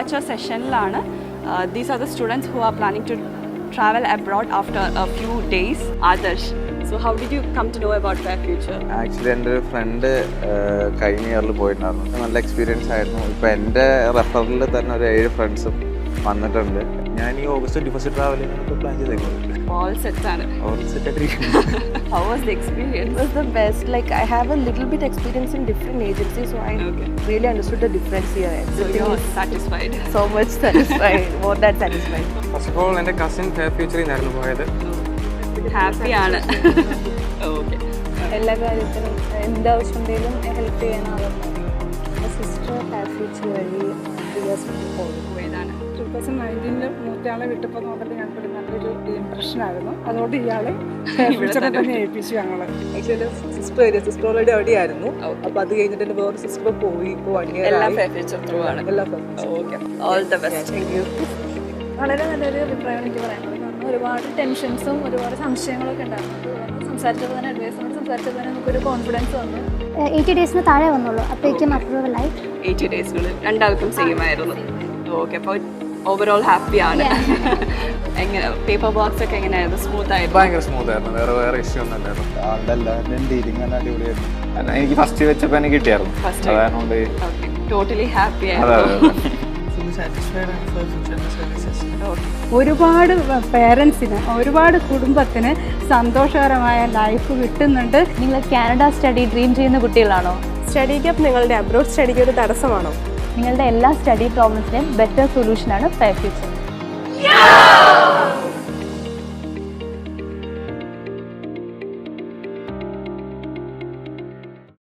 departure session-ലാണ്. These are the students who are planning to travel abroad after a few days. Adarsh, so how did you come to know about Fair Future? Actually, എൻ്റെ ഒരു front കഴിഞ്ഞ ഇയറിൽ പോയിട്ടുണ്ടായിരുന്നു. നല്ല experience ആയിരുന്നു. ഇപ്പോൾ എൻ്റെ റെഫറിൽ തന്നെ ഒരു 7 ഫ്രണ്ട്സും വന്നിട്ടുണ്ട്. ഞാൻ ഈ ഓഗസ്റ്റ് 21 ട്രാവലിംഗ് പ്ലാൻ ചെയ്തേക്കുന്നത്. All set ആണ്. All set ആയിട്ടിരിക്കുന്നു. How was the experience? It was the best. Like I have a little bit experience in different agencies, so I really understood the difference here. So you're satisfied? So much satisfied. More than satisfied. First of all, എൻ്റെ cousin fair ഫ്യൂച്ചറിൽ നിന്നായിരുന്നു പോയത്. Happy ആണ്. Okay. എല്ലാ കാര്യത്തിലും എന്താവശ്യമുണ്ടെങ്കിലും help ചെയ്യാൻ ആവുന്നു. Sister fair future വഴി ഏതാണ് 2019 മൂത്തയാളെ വിട്ടപ്പോൾ മുതൽ ഞങ്ങൾക്ക് നല്ലൊരു ഇംപ്രഷനായിരുന്നു. അതുകൊണ്ട് ഇയാളെ ഫ്യൂച്ചറെ തന്നെ ഏൽപ്പിച്ചു ഞങ്ങൾ. Actually, sister already അവിടെയായിരുന്നു. അപ്പോൾ അത് കഴിഞ്ഞിട്ട് എൻ്റെ വേറെ സിസ്റ്റർ പോയി. ഇപ്പോൾ 1 year എല്ലാം Fair Future through ആണ്. എല്ലാം okay. All the best. Thank you. വളരെ നല്ലൊരു അഭിപ്രായം എനിക്ക് പറയാനുള്ളത്. കാരണം ഒരുപാട് ടെൻഷൻസും ഒരുപാട് സംശയങ്ങളൊക്കെ ഉണ്ടായിരുന്നു. സംസാരിച്ചപ്പോൾ തന്നെ അഡ്വൈസോട് സംസാരിച്ചപ്പോൾ തന്നെ നമുക്കൊരു കോൺഫിഡൻസ് വന്നു. 80 ഡേയ്സിന് താഴെ വന്നുള്ളൂ. അപ്പോഴേക്കും അപ്രൂവലായി. 80 ഡേയ്സിനുള്ളിൽ രണ്ടാൾക്കും സെയിം ആയിരുന്നു. ഓക്കെ, അപ്പോൾ ഓവറോൾ ഹാപ്പി ആണ്. എങ്ങനെ പേപ്പർ ബോക്സ് ഒക്കെ എങ്ങനെയായിരുന്നു? സ്മൂത്ത് ആയിരുന്നു? ഭയങ്കര സ്മൂത്ത് ആയിരുന്നു. വേറെ ഇഷ്യൂ ഒന്നും അല്ലായിരുന്നു. ആളുടെ എല്ലാവരുടെയും ഡീലിംഗ് നല്ല അടിപൊളിയായിരുന്നു. എനിക്ക് ഫസ്റ്റ് വെച്ചപ്പോൾ എനിക്ക് കിട്ടിയായിരുന്നു. അതുകൊണ്ട് ടോട്ടലി ഹാപ്പി ആയിരുന്നു. ഒരുപാട് പേരൻസിന് ഒരുപാട് കുടുംബത്തിന് സന്തോഷകരമായ ലൈഫ് കിട്ടുന്നുണ്ട്. നിങ്ങൾ കാനഡ സ്റ്റഡി ഡ്രീം ചെയ്യുന്ന കുട്ടികളാണോ? സ്റ്റഡി ഗ്യാപ്പ് നിങ്ങളുടെ അബ്രോഡ് സ്റ്റഡിക്ക് ഒരു തടസ്സമാണോ? നിങ്ങളുടെ എല്ലാ സ്റ്റഡി പ്രോബ്ലംസിനും ബെറ്റർ സൊല്യൂഷനാണ് ഫെയർ ഫ്യൂച്ചർ.